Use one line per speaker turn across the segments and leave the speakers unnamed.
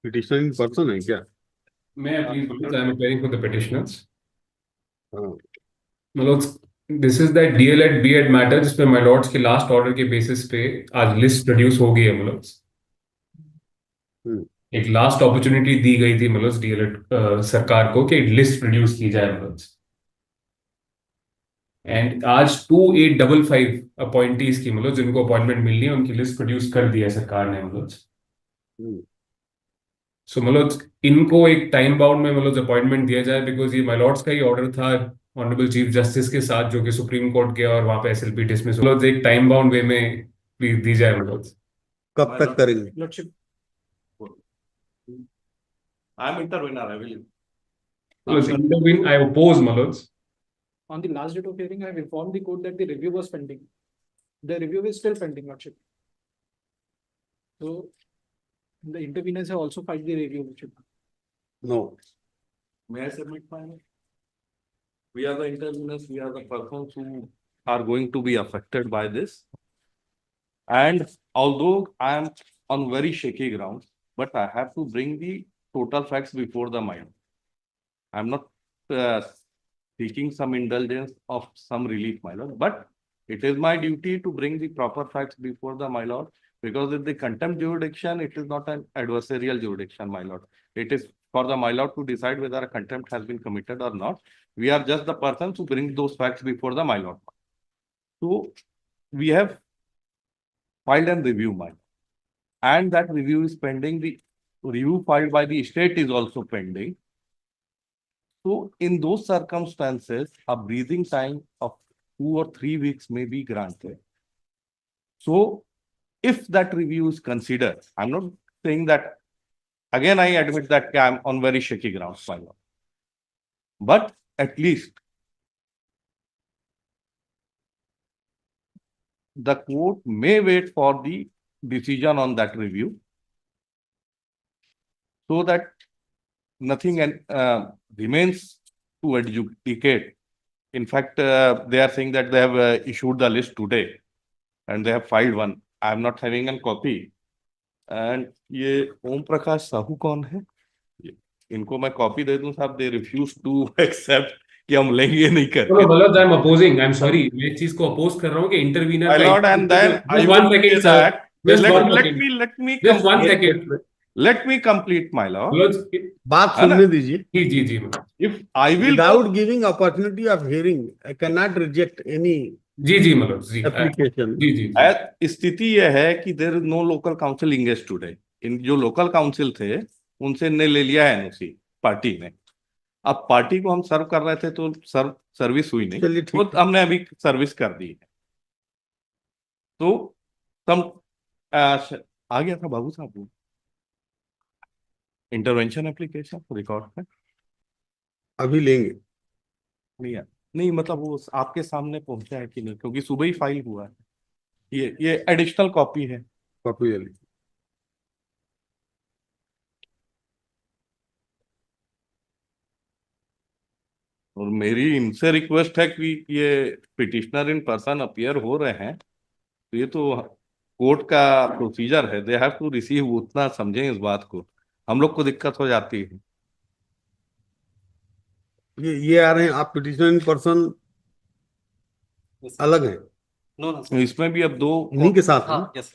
Petitioner in person है क्या?
मैं प्लीज बोलूँ, I am appearing for the petitioners.
हाँ।
मतलब this is that DElEd BEd matter जिसपे माय लॉर्ड्स के लास्ट ऑर्डर के बेसिस पे आज लिस्ट प्रोड्यूस हो गई है। मतलब
हम्म।
एक लास्ट अपॉर्चुनिटी दी गई थी मतलब डीएलएड सरकार को कि लिस्ट प्रोड्यूस की जाए मतलब। एंड आज 2855 अपॉइंटीज की मतलब जिनको अपॉइंटमेंट मिलनी है उनकी लिस्ट प्रोड्यूस कर दी है सरकार ने मतलब।
हम्म।
सो मतलब इनको एक टाइम बाउंड में मतलब अपॉइंटमेंट दिया जाए, बिकॉज ये माय लॉर्ड्स का ही ऑर्डर था ऑनरेबल चीफ जस्टिस के साथ, जो कि सुप्रीम कोर्ट गया और वहां पे एसएलपी डिसमिस, मतलब एक टाइम बाउंड वे में प्लीज दी जाए मतलब।
कब तक करेंगे?
Lordship, I am intervener, I will.
मतलब इंटरवीन आई ओपोज मतलब।
On the last date of hearing, I have informed the court that the review was pending. The review is still pending, Lordship. So the interveners have also filed the review, Lordship.
No.
May I submit my? We are the interveners, we are the persons who are going to be affected by this. And although I am on very shaky ground, but I have to bring the total facts before the mind. I'm not uh, seeking some indulgence of some relief, my lord, but it is my duty to bring the proper facts before the my lord, because in the contempt jurisdiction, it is not an adversarial jurisdiction, my lord. It is for the my lord to decide whether a contempt has been committed or not. We are just the persons who bring those facts before the my lord. So we have filed and review, my lord. And that review is pending. The review filed by the state is also pending. So in those circumstances, a breathing time of 2 or 3 weeks may be granted. So if that review is considered, I'm not saying that, again, I admit that I'm on very shaky grounds, my lord. But at least the court may wait for the decision on that review so that nothing remains to adjudicate. In fact, they are saying that they have issued the list today and they have filed one. I am not having a copy. And ये ओम प्रकाश साहू कौन है? इनको मैं copy दे दूं साहब, they refuse to accept कि हम लेंगे नहीं
चलो
करके।
मतलब I am opposing, I am sorry, मैं इस चीज को अपोज कर रहा हूँ कि इंटरवीनर
माय
का।
Lord, and then I
just
would
one
से
second sir,
that
just one
let
second,
me let me
just one
एक
second.
Minute,
let me complete my lord,
मतलब
बात
है ना?
सुनने दीजिए।
जी जी जी
if I will
without giving opportunity of hearing I can not reject any
जी जी मतलब जी
एप्लीकेशन।
जी जी जी।
स्थिति यह है कि there is no local council engage today. इन जो लोकल काउंसिल थे उनसे ने ले लिया है एनओसी पार्टी ने। अब पार्टी को हम सर्व कर रहे थे तो सर्विस हुई नहीं,
चलिए
वो
ठीक है।
हमने अभी सर्विस कर दी है। तो तम आ गया था बाबू साहब इंटरवेंशन एप्लीकेशन रिकॉर्ड में?
अभी लेंगे।
नहीं है, नहीं मतलब वो आपके सामने पहुंचा है कि नहीं, क्योंकि सुबह ही फाइल हुआ है। ये एडिशनल कॉपी है।
कॉपी ले ली।
और मेरी इनसे रिक्वेस्ट है कि ये पिटिशनर इन पर्सन अपीयर हो रहे हैं तो ये तो कोर्ट का प्रोसीजर है, दे हैव टू रिसीव, उतना समझें इस बात को। हम लोग को दिक्कत हो जाती है।
ये आ रहे हैं, आप पिटिशनर इन पर्सन अलग हैं,
नो नो, इसमें भी अब दो
इन्हीं के साथ हैं।
यस।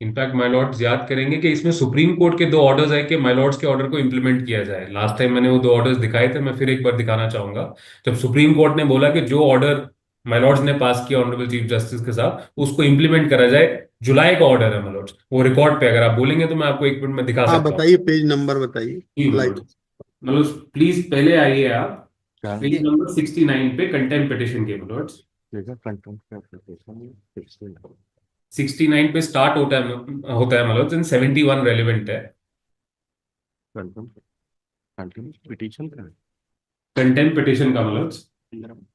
इनफैक्ट माय लॉर्ड्स याद करेंगे कि इसमें सुप्रीम कोर्ट के दो ऑर्डर्स है कि माय लॉर्ड्स के ऑर्डर को इंप्लीमेंट किया जाए। लास्ट टाइम मैंने वो दो ऑर्डर्स दिखाए थे, मैं फिर एक बार दिखाना चाहूंगा। जब सुप्रीम कोर्ट ने बोला कि जो ऑर्डर माय लॉर्ड्स ने पास किया ऑनरेबल चीफ जस्टिस के साथ, उसको इंप्लीमेंट करा जाए। जुलाई का ऑर्डर है माय लॉर्ड्स, वो रिकॉर्ड पे अगर आप बोलेंगे तो मैं आपको एक मिनट में दिखा
हाँ
सकता हूँ।
बताइए, पेज नंबर बताइए।
जी माय
लाइट।
लॉर्ड्स, मतलब प्लीज पहले आइए आप
क्या
पेज नंबर 69 पे कंटेम्प्ट पिटिशन के माय लॉर्ड्स।
देखा कंटेंट का एप्लीकेशन?
69 पे स्टार्ट होता है मतलब 71 रेलिवेंट है।
कंटेंट कंटेंट पिटीशन का
कंटेम्प्ट पिटिशन का मतलब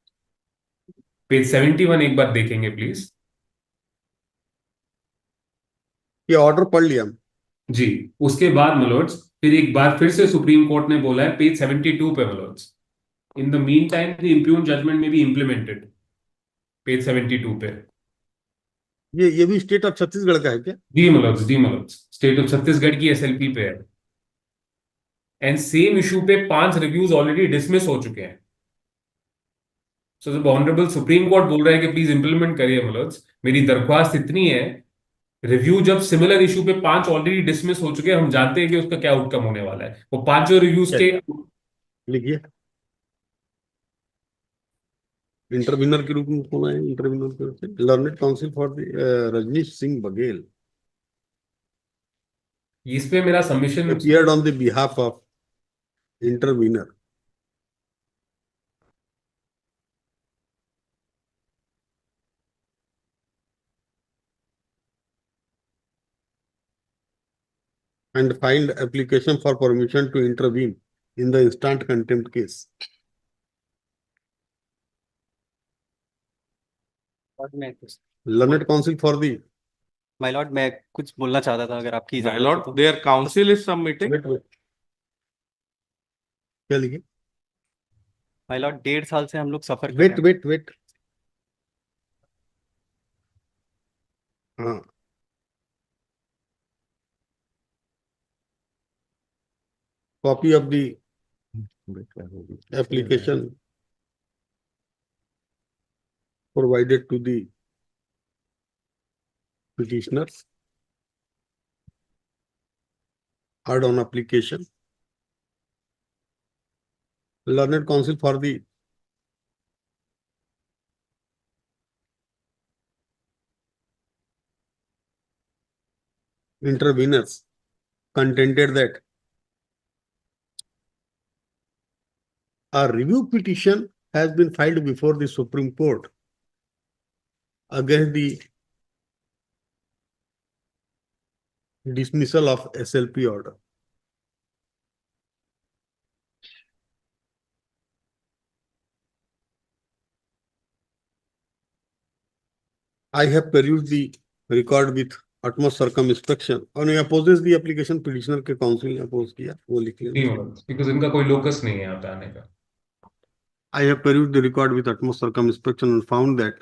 पेज 71 एक बार देखेंगे प्लीज।
ये ऑर्डर पढ़ लिया।
जी, उसके बाद मलोड्स फिर एक बार फिर से सुप्रीम कोर्ट ने बोला है पेज 72 पे मलोड्स, in the meantime the impugned judgment में बी इम्प्लीमेंटेड, पेज 72 पे।
ये भी स्टेट ऑफ छत्तीसगढ़ का है क्या?
डी मलोज स्टेट ऑफ छत्तीसगढ़ की एसएलपी पे है। एंड सेम इशू पे 5 रिव्यूज ऑलरेडी डिसमिस हो चुके हैं। सो जब ऑनरेबल सुप्रीम कोर्ट बोल रहा है कि प्लीज इंप्लीमेंट करिए मलोज, मेरी दरख्वास्त इतनी है, रिव्यू जब सिमिलर इशू पे 5 ऑलरेडी डिसमिस हो चुके हैं, हम जानते हैं कि उसका क्या आउटकम होने वाला है। वो पांचों रिव्यूज के
लिखिए। इंटरविनर के रूप में कौन है? इंटरविनर के रूप में learned counsel for the Rajneesh Singh Baghel
इस पे मेरा submission
appeared on the behalf of intervener. And filed application for permission to intervene in the instant contempt case. Learned counsel for the
my Lord, मैं कुछ बोलना चाहता था अगर आपकी
My
इजाजत हो
lord,
तो।
their counsel is submitting.
wait. क्या लिखे?
माय लॉर्ड, 1.5 साल से हम लोग सफर कर रहे हैं।
Wait. हाँ, copy of the application provided to the petitioners. Heard on application. Learned counsel for the interveners contended that a review petition has been filed before the Supreme Court against the dismissal of SLP order. I have perused the record with utmost circumspection. और ये opposes the application petitioner के counsel ने oppose किया, वो लिख
D
लिया.
मलोज, because इनका कोई लोकस नहीं है यहाँ पे आने का।
I have perused the record with utmost circumspection and found that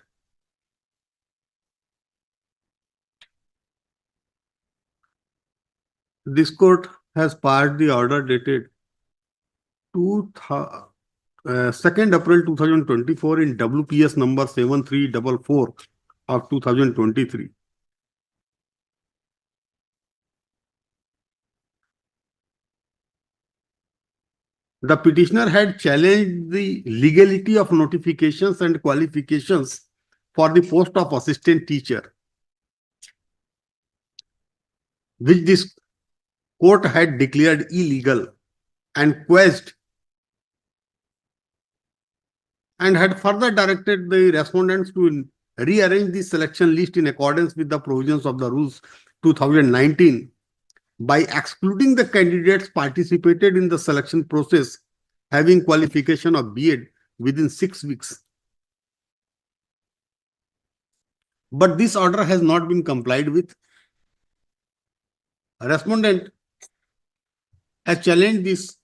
this court has passed the order dated 2nd April 2024 in WPS number 7344 of 2023. The petitioner had challenged the legality of notifications and qualifications for the post of assistant teacher, which this court had declared illegal and quashed, and had further directed the respondents to rearrange the selection list in accordance with the provisions of the rules 2019 by excluding the candidates participated in the selection process having qualification of B.Ed within 6 weeks. But this order has not been complied with. A respondent has challenged this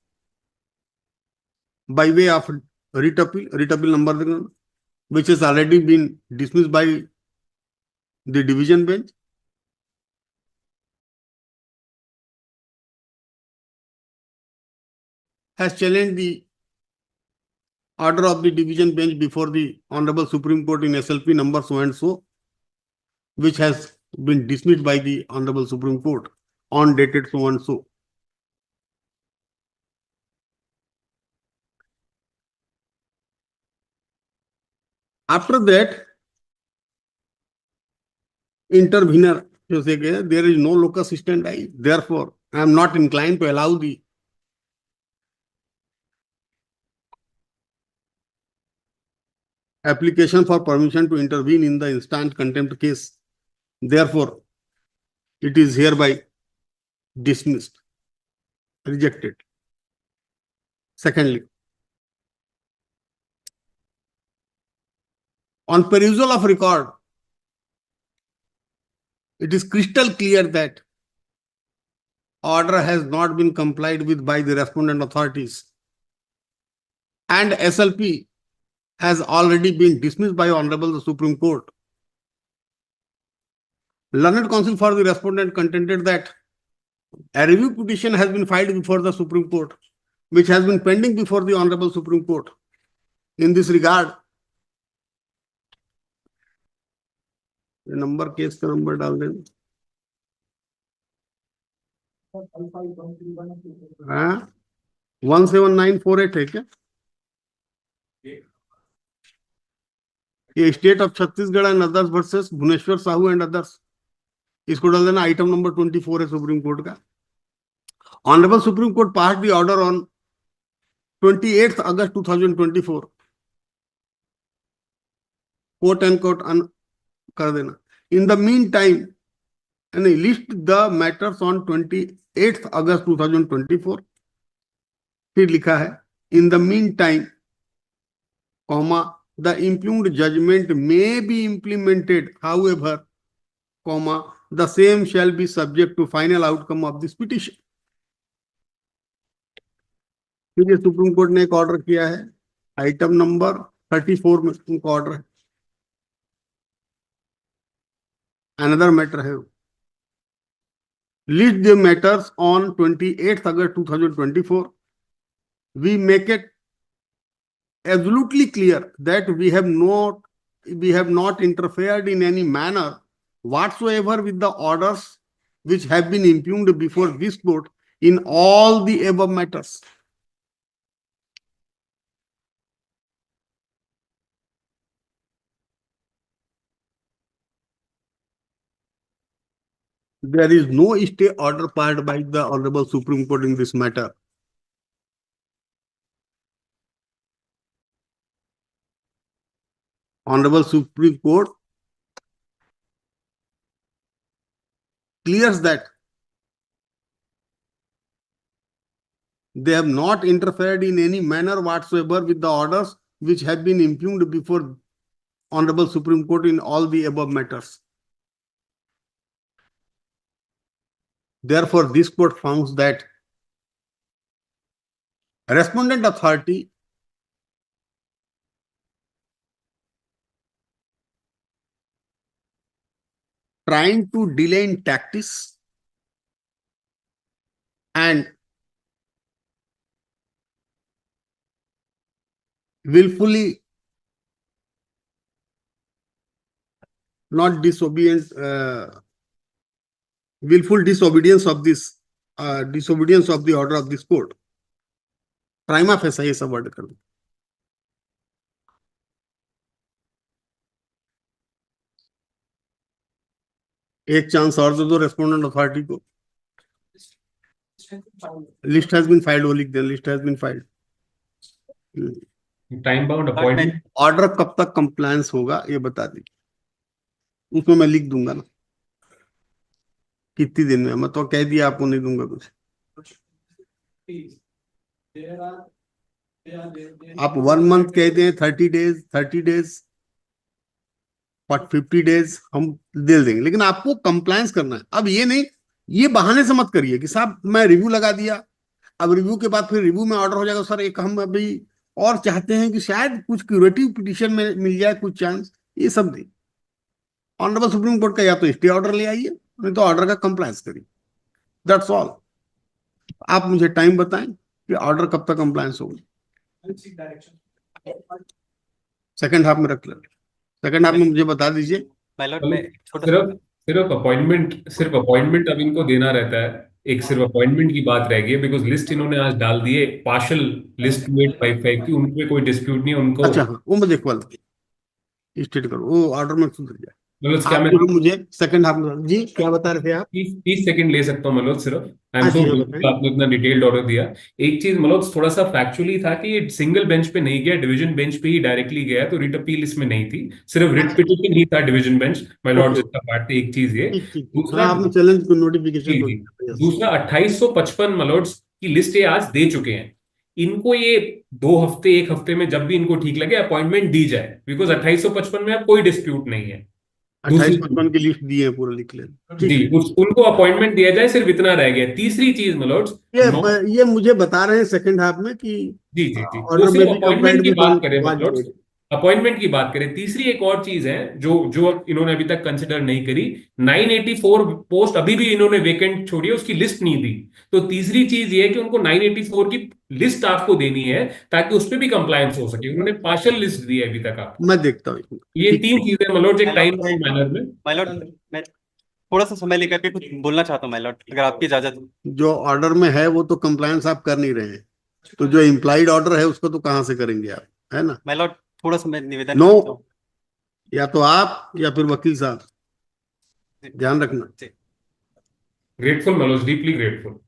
by way of writ appeal number, which has already been dismissed by the division bench. Has challenged the order of the division bench before the Honorable Supreme Court in SLP number so and so, which has been dismissed by the Honorable Supreme Court on dated so and so. After that, intervener says there is no locus standi, therefore I am not inclined to allow the application for permission to intervene in the instant contempt case. Therefore, it is hereby dismissed, rejected. Secondly, on perusal of record, it is crystal clear that order has not been complied with by the respondent authorities, and SLP has already been dismissed by Honorable the Supreme Court Learned counsel for the respondent contended that a review petition has been filed before the Supreme Court, which has been pending before the Honorable Supreme Court. In this regard, number case का number डाल दें, हाँ 17948 है क्या? ये state of Chhattisgarh and others versus Bhuvneshwar Sahu and others, इसको डाल देना। आइटम नंबर 24 है सुप्रीम कोर्ट का। Honourable supreme court pass the order on 28 August 2024, quote and quote कर देना। In the meantime, list the matters on 28 August 2024, फिर लिखा है in the meantime, comma the impugned judgment may be implemented, however, comma the same shall be subject to final outcome of this petition. फिर ये supreme court ने एक order किया है, item number 34 में उनका ऑर्डर है। अनदर मैटर है, list the matters on 28 August 2024, we make it absolutely clear that we have not interfered in any manner whatsoever with the orders which have been impugned before this court in all the above matters. There is no stay order passed by the Honorable Supreme Court in this matter. Honorable Supreme Court clears that they have not interfered in any manner whatsoever with the orders which have been impugned before Honorable Supreme Court in all the above matters. Therefore, this court found that respondent authority trying to delay in tactics and willfully not disobedience, willful disobedience of this, disobedience of the order of this court. Prima facie ये सब word कर दो। एक chance और दे दो respondent authority को। List has been filed, वो लिख दे, list has been filed.
Time bound appointment,
order कब तक कंप्लायंस होगा ये बता दीजिए, उसमें मैं लिख दूंगा ना कितनी दिन में। मैं तो कह दिया आपको नहीं दूंगा कुछ। आप 1 मंथ कहते हैं, 30 डेज 50 डेज हम दे देंगे, लेकिन आपको कंप्लायंस करना है। अब ये नहीं, ये बहाने से मत करिए कि साहब मैं रिव्यू लगा दिया, अब रिव्यू के बाद फिर रिव्यू में ऑर्डर हो जाएगा। सर एक हम अभी और चाहते हैं कि शायद कुछ क्यूरेटिव पिटीशन में मिल जाए कुछ चांस, ये सब नहीं। ऑनरेबल सुप्रीम कोर्ट का या तो स्टे ऑर्डर ले आइए, नहीं तो ऑर्डर का कंप्लायंस करिए, दैट्स ऑल। आप मुझे टाइम बताएं कि ऑर्डर कब तक कंप्लायंस होगा। सेकंड हाफ में रख लें, सेकंड हाफ में मुझे बता दीजिए।
सिर्फ अपॉइंटमेंट अब इनको देना रहता है, एक सिर्फ अपॉइंटमेंट की बात रह गई है, बिकॉज लिस्ट इन्होंने आज डाल दी है पार्शियल लिस्ट 2855 की, उनपे कोई डिस्प्यूट नहीं है उनको।
अच्छा हाँ, वो मैं देखवा स्टेट करो, वो ऑर्डर में सुधर जाए।
मतलब क्या मैं
मुझे सेकंड हाफ में जी क्या बता रहे थे आप?
30 सेकंड ले सकता हूँ मनोज सिर्फ। आई एम सो आपने इतना डिटेल्ड ऑर्डर दिया। एक चीज मनोज थोड़ा सा फैक्चुअली था कि ये सिंगल बेंच पे नहीं गया, डिवीजन बेंच पे ही डायरेक्टली गया, तो रिट अपील इसमें नहीं थी, सिर्फ रिट पिटीशन ही था डिवीजन बेंच। माय लॉर्ड जिसका पार्ट थी, एक चीज ये। दूसरा
आपने चैलेंज को नोटिफिकेशन,
दूसरा 2855 मनोर्ड्स की लिस्ट ये आज दे चुके हैं। इनको ये 2 हफ्ते 1 हफ्ते में जब भी इनको ठीक लगे अपॉइंटमेंट दी जाए, बिकॉज 2855 में अब कोई डिस्प्यूट नहीं है।
2855 की लिस्ट दी है, पूरा लिख ले
जी, उनको अपॉइंटमेंट दिया जाए, सिर्फ इतना रह गया। तीसरी चीज मनोर्ड्स,
ये मुझे बता रहे हैं सेकंड हाफ में कि
जी जी जी, वो सिर्फ अपॉइंटमेंट की बात करें मनोर्ड्स, अपॉइंटमेंट की बात करें, तीसरी एक और चीज है जो जो इन्होंने अभी तक कंसिडर नहीं करी, 984 पोस्ट अभी भी इन्होंने वेकेंट छोड़ी है, उसकी लिस्ट नहीं दी। तो तीसरी चीज ये है कि उनको 984 की लिस्ट आपको देनी है ताकि उस पर भी कंप्लायंस हो सके। उन्होंने पार्शियल लिस्ट दी है अभी तक आपको।
मैं देखता हूँ।
ये
ठीक
तीन
है।
चीजें मतलब एक
My
टाइम
lord,
मैनर में।
my lord, मैं थोड़ा सा समय लेकर के कुछ बोलना चाहता हूँ माय लॉर्ड, अगर आपकी इजाजत हो।
जो ऑर्डर में है वो तो कंप्लायंस आप कर नहीं रहे हैं, तो जो इम्प्लाइड ऑर्डर है उसको तो कहाँ से करेंगे आप, है ना?
माय लॉर्ड, थोड़ा सा मैं निवेदन
नो,
करता हूँ।
या तो आप या फिर वकील साहब,
जी,
ध्यान रखना।
जी।
Grateful Manoj, deeply grateful.